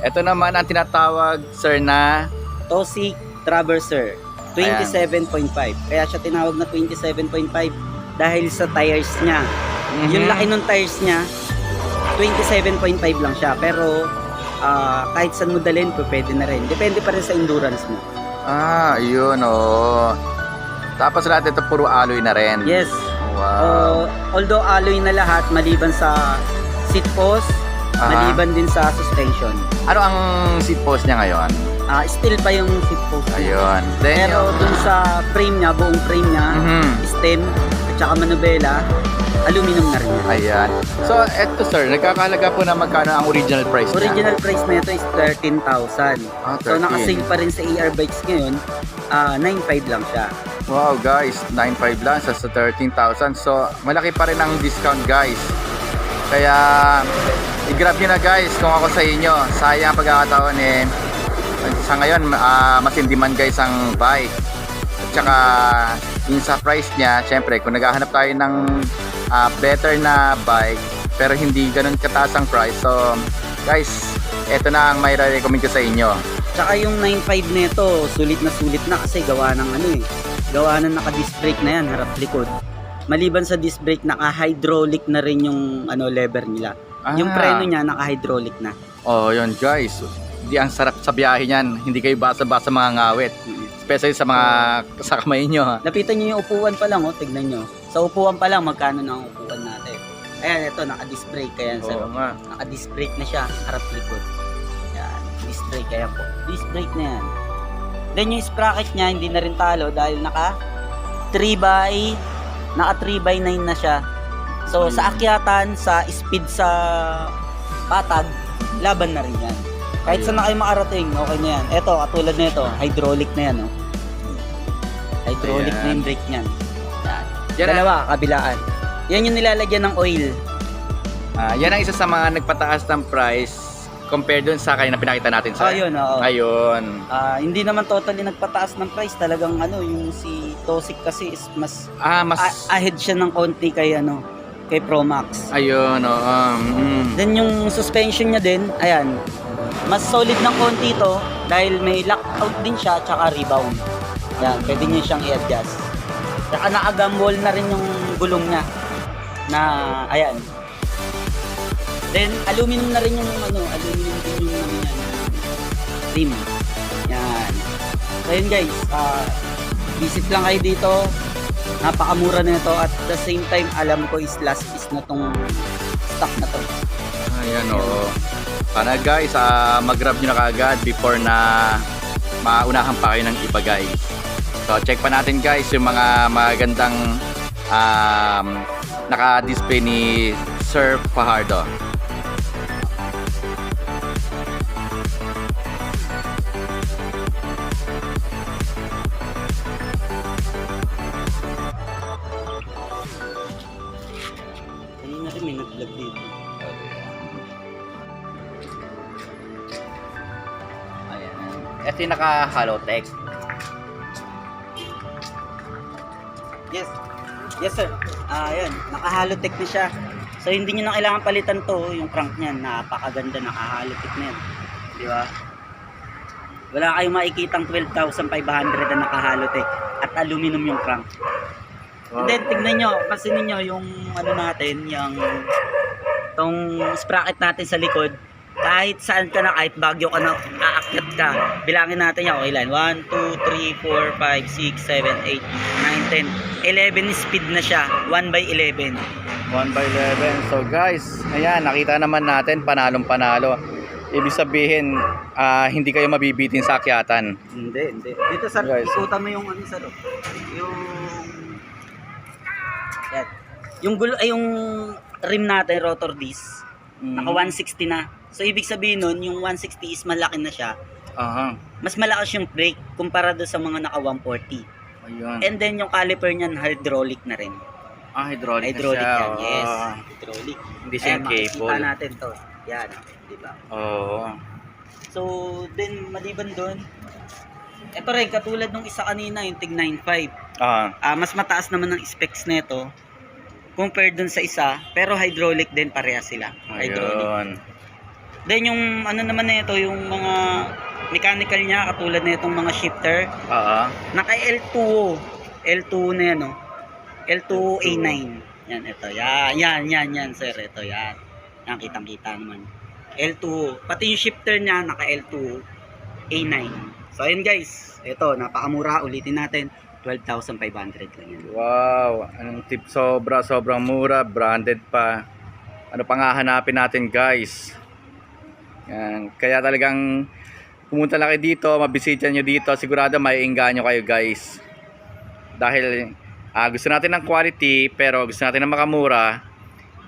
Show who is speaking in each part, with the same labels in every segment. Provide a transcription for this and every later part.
Speaker 1: Ito naman ang tinatawag, sir, na
Speaker 2: Tosic Traverser 27.5. Kaya siya tinawag na 27.5 dahil sa tires niya. Yung laki ng tires niya 27.5 lang siya, pero kahit saan mo dalhin, pwede na rin. Depende pa rin sa endurance mo.
Speaker 1: yun, oh. Tapos lahat ito puro alloy na rin.
Speaker 2: Yes.
Speaker 1: Wow.
Speaker 2: Although alloy na lahat, maliban sa seat post, maliban din sa suspension.
Speaker 1: Ano ang seat post niya ngayon?
Speaker 2: Steel pa yung seat post.
Speaker 1: Ayun. Then,
Speaker 2: Pero dun sa frame niya, buong frame niya, stem, at saka manubela, aluminum na rin yan.
Speaker 1: Ayan. So, eto sir, nagkakalaga po na magkano ang original price niya?
Speaker 2: Original price na ito is 13,000. So
Speaker 1: 13.
Speaker 2: nakasale pa rin sa AR Bikes ngayon, 9,500 lang siya.
Speaker 1: Wow guys, 9.5 lang sa 13,000. So, malaki pa rin ang discount guys. Kaya, i-grab nyo na guys kung ako sa inyo. Sayang ang pagkakataon eh. Sa ngayon, mas in demand guys ang bike. At saka, yung sa price niya, syempre, kung naghahanap tayo ng better na bike, pero hindi ganun kataas ang price. So, guys, eto na ang may recommend ko sa inyo.
Speaker 2: Tsaka yung 9.5 nito, sulit na kasi gawa ng gawa ng naka-disc brake na yan, harap likod. Maliban sa disc brake, naka-hydraulic na rin yung lever nila. Yung preno niya, naka-hydraulic na.
Speaker 1: Oh, yun guys. Hindi ang sarap sa biyahe niyan. Hindi kayo basa-basa mga ngawit. Especially sa mga sa kamay nyo.
Speaker 2: Lapitan nyo yung upuan pa lang, tignan nyo. Sa upuan pa lang, magkano na ang upuan natin. Ayan, ito, naka-disc brake. Kaya naka-disc brake na siya, harap likod. Ayan, disc brake, kaya po. Disc brake na yan. Then yung sprocket niya, hindi na rin talo dahil naka 3x9 na siya. So, sa akyatan, sa speed sa patag, laban na rin yan. Kahit saan na kayo makarating, okay na yan. Ito, katulad na ito, hydraulic na yan. Hydraulic na yung brake niyan. Yan. Dalawa, kabilaan. Yan yung nilalagyan ng oil.
Speaker 1: Yan ang isa sa mga nagpataas ng price compared dun sa kanina pinakita natin sa.
Speaker 2: Ayun, oo.
Speaker 1: Ayun.
Speaker 2: Hindi naman totally nagpataas ng price. Talagang yung si Tosic kasi is mas ahead siya ng konti kay kay Pro Max.
Speaker 1: Ayun,
Speaker 2: Then yung suspension niya din, ayan, mas solid ng konti to dahil may lockout din siya tsaka rebound. Yan, pwede niyo siyang i-adjust. Tsaka naka-gumball na rin yung gulong niya na ayan. Then aluminum na rin yung aluminum din yung rim. Yan. So yun guys, visit lang kayo dito. Napakamura na ito at the same time alam ko is last piece na tong stock na to.
Speaker 1: Ayan, oo. Sana guys, mag-grab nyo na kaagad before na maunahan pa kayo ng iba guys. So check pa natin guys yung mga magandang naka-display ni Sir Fajardo.
Speaker 2: Kanina rin may nag-vlog dito.
Speaker 1: Ayan. Ito yung naka-hollow text.
Speaker 2: Yes. Yes sir. Ayan, naka-halotech na siya. So hindi niyo na kailangan palitan to, yung crank niyan, napakaganda, naka-halotech na yan. Di ba? Wala kayong makikitang 12,500 na naka-halotech at aluminum yung crank. And then tignan nyo, pansinin nyo yung natin, yung tong sprocket natin sa likod. Kahit saan ka na, kahit bagyo ka na, aakyat ka. Bilangin natin yan, okay lang. 1, 2, 3, 4, 5, 6, 7, 8, 9, 10. 11 speed na siya, 1/11.
Speaker 1: 1/11. So guys, ayan, nakita naman natin, panalong-panalo. Ibig sabihin, hindi kayo mabibitin sa akyatan.
Speaker 2: Hindi. Dito sa
Speaker 1: guys,
Speaker 2: ikutan mo yung sa loob. Yung gulo ay yung rim natin, rotor disc. Naka 160 na. So ibig sabihin nun, yung 160 is malaki na siya. Mas malakas yung brake kumpara do sa mga naka 140.
Speaker 1: Ayun.
Speaker 2: And then yung caliper niyan hydraulic na rin.
Speaker 1: Hydraulic na
Speaker 2: Hydraulic
Speaker 1: siya.
Speaker 2: yan, yes. Hydraulic.
Speaker 1: Hindi siya yung cable.
Speaker 2: Makikita natin to. Yan, di ba?
Speaker 1: Oo.
Speaker 2: So then maliban doon, ito rin katulad nung isa kanina, yung Tig 95. Mas mataas naman ang specs nito compared dun sa isa, pero hydraulic din, pareha sila. Hydraulic.
Speaker 1: Ayun.
Speaker 2: Then yung ano naman na ito, yung mga mechanical niya katulad na itong mga shifter,
Speaker 1: Oo.
Speaker 2: naka L2, L2 na yan, no? L2 A9. Yan, ito. Yan, sir. Ito, yan. Yan, kitang-kita naman. L2. Pati yung shifter niya, naka L2 A9. So, ayun guys. Ito, napakamura. Ulitin natin. 12,500 lang yan.
Speaker 1: Wow, anong tip, sobrang mura, branded pa. Ano pang hahanapin natin, guys? Yan, kaya talagang pumunta lang kayo dito, mabisita nyo dito, sigurado maiinganyo kayo, guys. Dahil gusto natin ng quality, pero gusto natin ng makamura.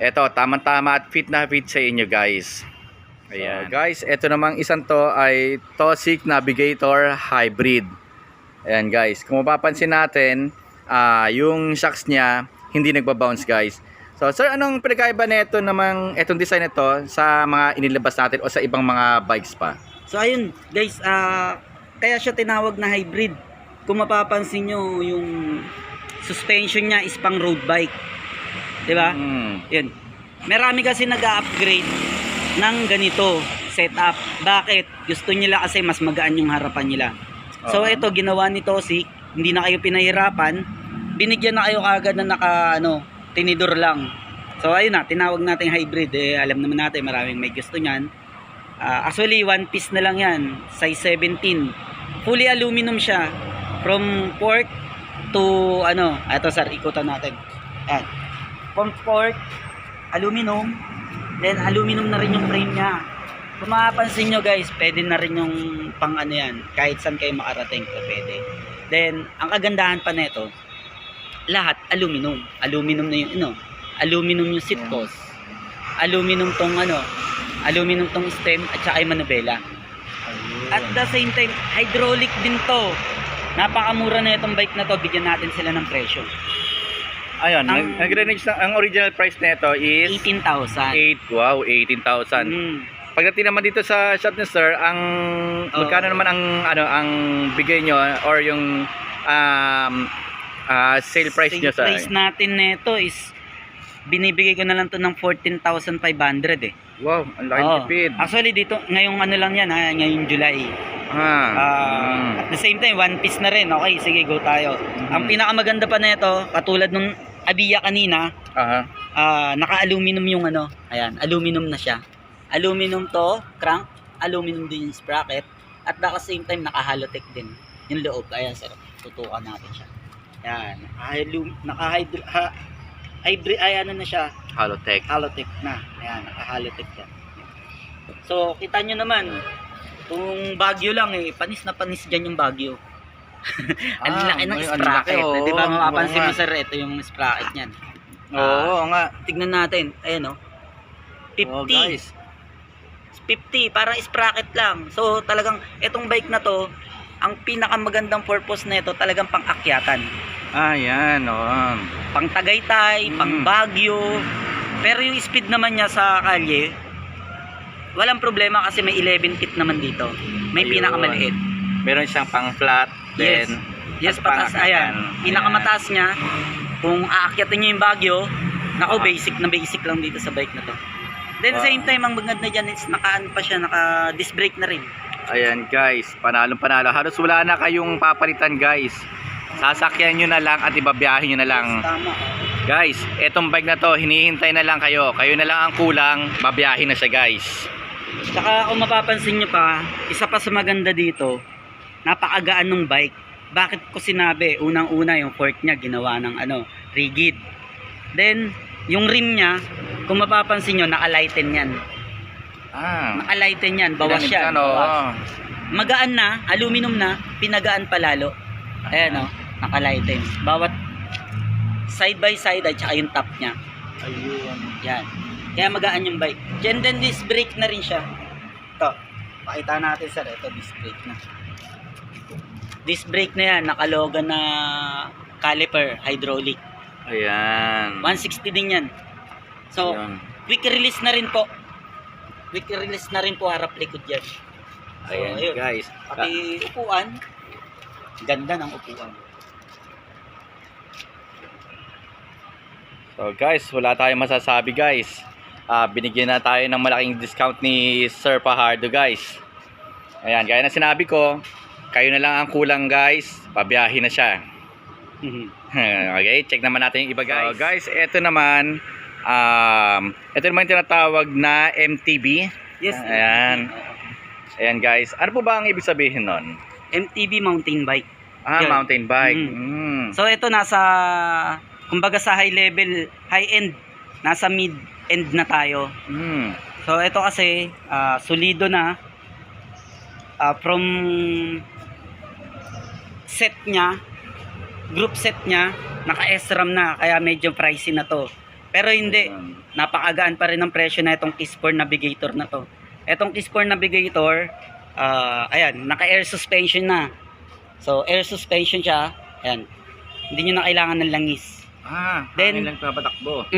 Speaker 1: Eto, tamang-tama at fit na fit sa inyo, guys. Ayan. So, guys, eto namang isang to ay Tosic Navigator Hybrid. Ayan, guys, kung mapapansin natin, yung shocks niya hindi nagbabounce, guys. So sir, anong pinagkaiba nito namang etong design nito sa mga inilabas natin o sa ibang mga bikes pa?
Speaker 2: So ayun guys, kaya siya tinawag na hybrid. Kung mapapansin nyo, yung suspension niya is pang road bike, di ba? Yun. Marami kasi nag-upgrade ng ganito setup. Bakit? Gusto nila kasi mas magaan yung harapan nila. So ito ginawa ni Tosic, hindi na kayo pinahirapan, binigyan na kayo kaagad na tinidor lang. So ayun na, tinawag natin hybrid. Alam naman natin maraming may gusto niyan. Actually one piece na lang yan, size 17. Fully aluminum siya. From fork to ito sir, ikutan natin. Ayan. From fork, aluminum, then aluminum na rin yung frame niya. Kung mapapansin nyo guys, pwede na rin yung pang yan, kahit saan kayo makarating to pwede. Then ang kagandahan pa nito, lahat aluminum. Aluminum na yung aluminum yung seat post. Aluminum tong aluminum tong stem at saka yung manubela. At the same time, hydraulic din to. Napakamura na itong bike na to, bigyan natin sila ng presyo.
Speaker 1: Ayun, nag-range na, ang original price nito is
Speaker 2: 18,000.
Speaker 1: Wow, 18,000. Pagdating naman dito sa shop ni sir, ang magkano naman ang bigay nyo or yung sale price nyo sa
Speaker 2: price natin nito is binibigay ko na lang to ng 14,500 eh.
Speaker 1: Wow, ang laki tipid.
Speaker 2: Actually dito ngayong lang yan ngayong July. At the same time one piece na rin. Okay, sige go tayo. Ang pinakamaganda pa nito, katulad nung Abiya kanina, naka-aluminum yung ayan, aluminum na siya. Aluminum to, crank, aluminum din yung sprocket, at the same time naka-halotech din yung loob. Ayan sir, tutukan natin siya. Ayan, hybrid, na siya.
Speaker 1: Halotech.
Speaker 2: Halotech na. Ayan, naka-halotech yan. So, kita nyo naman, kung Baguio lang panis na panis dyan yung Baguio. Ang laki ng sprocket. Di ba mapapansin mo sir, ito yung sprocket niyan.
Speaker 1: Oo nga.
Speaker 2: Tignan natin, ayan 50.
Speaker 1: Oh, guys.
Speaker 2: 50, parang sprocket lang. So, talagang, itong bike na to, ang pinakamagandang purpose na ito, talagang pang-akyatan.
Speaker 1: Ayan,
Speaker 2: Pang Tagaytay, pang Baguio. Pero yung speed naman niya sa kalye, walang problema kasi may 11 feet naman dito. May pinakamaliit.
Speaker 1: Meron siyang pang-flat.
Speaker 2: Yes, patas. Ayan. Pinakamataas niya, kung aakyatin niyo yung Baguio, basic na basic lang dito sa bike na to. Then same time, ang maganda dyan is naka-disc brake na rin.
Speaker 1: Ayan guys, panalong panalo. Halos wala na kayong papalitan guys. Sasakyan nyo na lang at ibabiyahin nyo na lang.
Speaker 2: Tama.
Speaker 1: Guys, etong bike na to, hinihintay na lang kayo. Kayo na lang ang kulang, babiyahin na siya guys.
Speaker 2: Saka kung mapapansin nyo pa, isa pa sa maganda dito, napakagaan ng bike. Bakit ko sinabi, unang-una yung fork niya ginawa ng rigid. Then, yung rim niya, kung mapapansin nyo, naka-lighten yan. Naka-lighten yan, bawas yan. Bawas. Magaan na, aluminum na, pinagaan pa lalo. Ayan naka-lighten. Bawat side by side at saka yung top niya.
Speaker 1: Ayun.
Speaker 2: Yan. Kaya magaan yung bike. And then disc brake na rin siya. Ito, pakita natin sir, ito disc brake na. Disc brake na yan, nakaloga na caliper, hydraulic.
Speaker 1: Ayan.
Speaker 2: 160 din yan. So, quick release na rin po. Quick release na rin po harap likod yan. So,
Speaker 1: ayan guys.
Speaker 2: Pati upuan, ganda ng upuan.
Speaker 1: So guys, wala tayong masasabi guys. binigyan na tayo ng malaking discount ni Sir Fajardo guys. Ayan, gaya na sinabi ko, kayo na lang ang kulang guys, pabiyahin na siya. Okay, check naman natin yung iba guys. So, guys, ito naman yung tinatawag na MTB.
Speaker 2: Yes.
Speaker 1: Ayan guys, ano po ba ang ibig sabihin nun?
Speaker 2: MTB mountain bike. Yun.
Speaker 1: Mountain bike.
Speaker 2: So ito nasa, kumbaga sa high level, high end, nasa mid end na tayo. So ito kasi solido na, from set nya, group set nya, naka SRAM na, kaya medyo pricey na to. Pero hindi, napakagaan pa rin ang presyo na itong Kiss4 Navigator na to. Itong Kiss4 Navigator, ayan, naka air suspension na. So air suspension siya, ayan, hindi nyo na kailangan ng langis.
Speaker 1: Then lang papatakbo.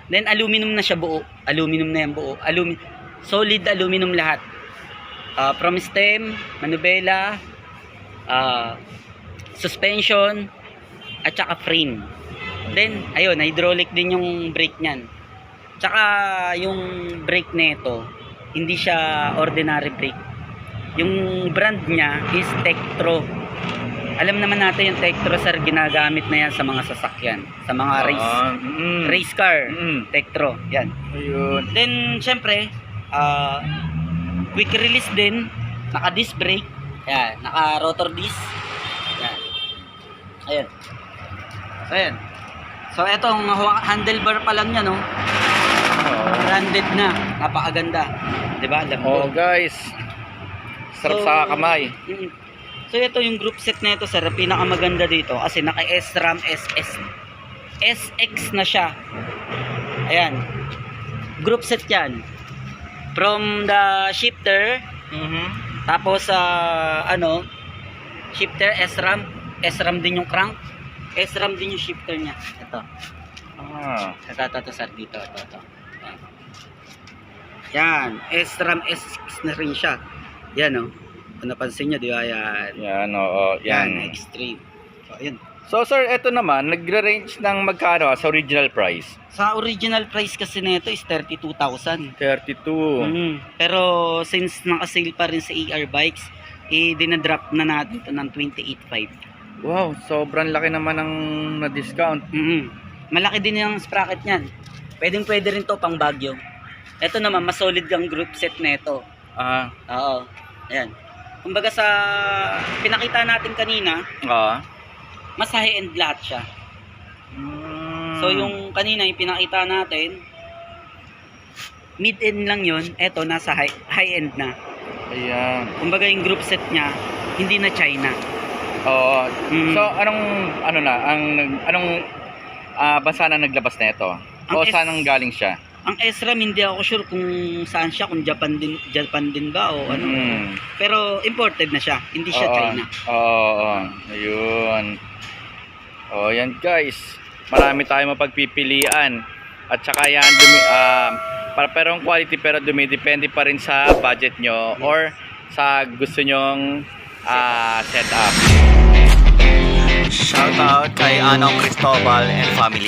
Speaker 2: Then aluminum na siya buo, aluminum na yan buo, solid aluminum lahat. From stem, manubela, suspension, at saka frame. Then ayun, hydraulic din yung brake niyan. Tsaka yung brake nito, hindi siya ordinary brake. Yung brand niya is Tektro. Alam naman natin yung Tektro, sir, ginagamit na yan sa mga sasakyan, sa mga race car. Tektro, yan.
Speaker 1: Ayun.
Speaker 2: Then syempre, quick release din, naka disc brake, yan, naka rotor disc. Yan. Ayan. So ayan. So etong handlebar pa lang niya, no. Branded na, napakaganda. 'Di ba?
Speaker 1: Oh, guys. Sarap sa kamay.
Speaker 2: So ito yung group set na ito, sir, pinakamaganda dito kasi naka SRAM SX na siya. Ayan. Group set 'yan. From the shifter, tapos shifter SRAM din yung crank, SRAM din yung shifter niya. Ito. Ito sir, dito. Ito. Yan, SRAM SX na rin siya. Yan, oh. Kung napansin nyo, di ba? Yan.
Speaker 1: Yan, oo.
Speaker 2: Yan, extreme. So, yun.
Speaker 1: So, sir, ito naman, nagre-range ng magkano sa original price?
Speaker 2: Sa original price kasi nito is 32,000.
Speaker 1: 32.
Speaker 2: Pero since naka-sale pa rin sa AR Bikes, dinadrop na natin ito ng 28,500.
Speaker 1: Wow, sobrang laki naman ng na-discount.
Speaker 2: Malaki din yung sprocket niyan. Pwede rin to pang Baguio. Ito naman, mas solid ang group set nito. Oo. Ayan. Kumbaga sa pinakita natin kanina, mas high-end lahat siya. So yung kanina yung pinakita natin, mid-end lang yun. Ito nasa high-end na.
Speaker 1: Ayan.
Speaker 2: Kumbaga yung group set niya, hindi na China.
Speaker 1: Oo. So anong bansa na naglabas na ito? O saan ang galing siya?
Speaker 2: Ang SRAM hindi ako sure kung saan siya, kung Japan din ba o ano. Pero imported na siya, hindi siya China.
Speaker 1: Oo. Ayun. Yan guys. Marami tayong mapagpipilian. At saka yan pero ang quality pero dumidepende pa rin sa budget nyo or sa gusto nyong setup.
Speaker 3: Shout out kay Anong Cristobal and family.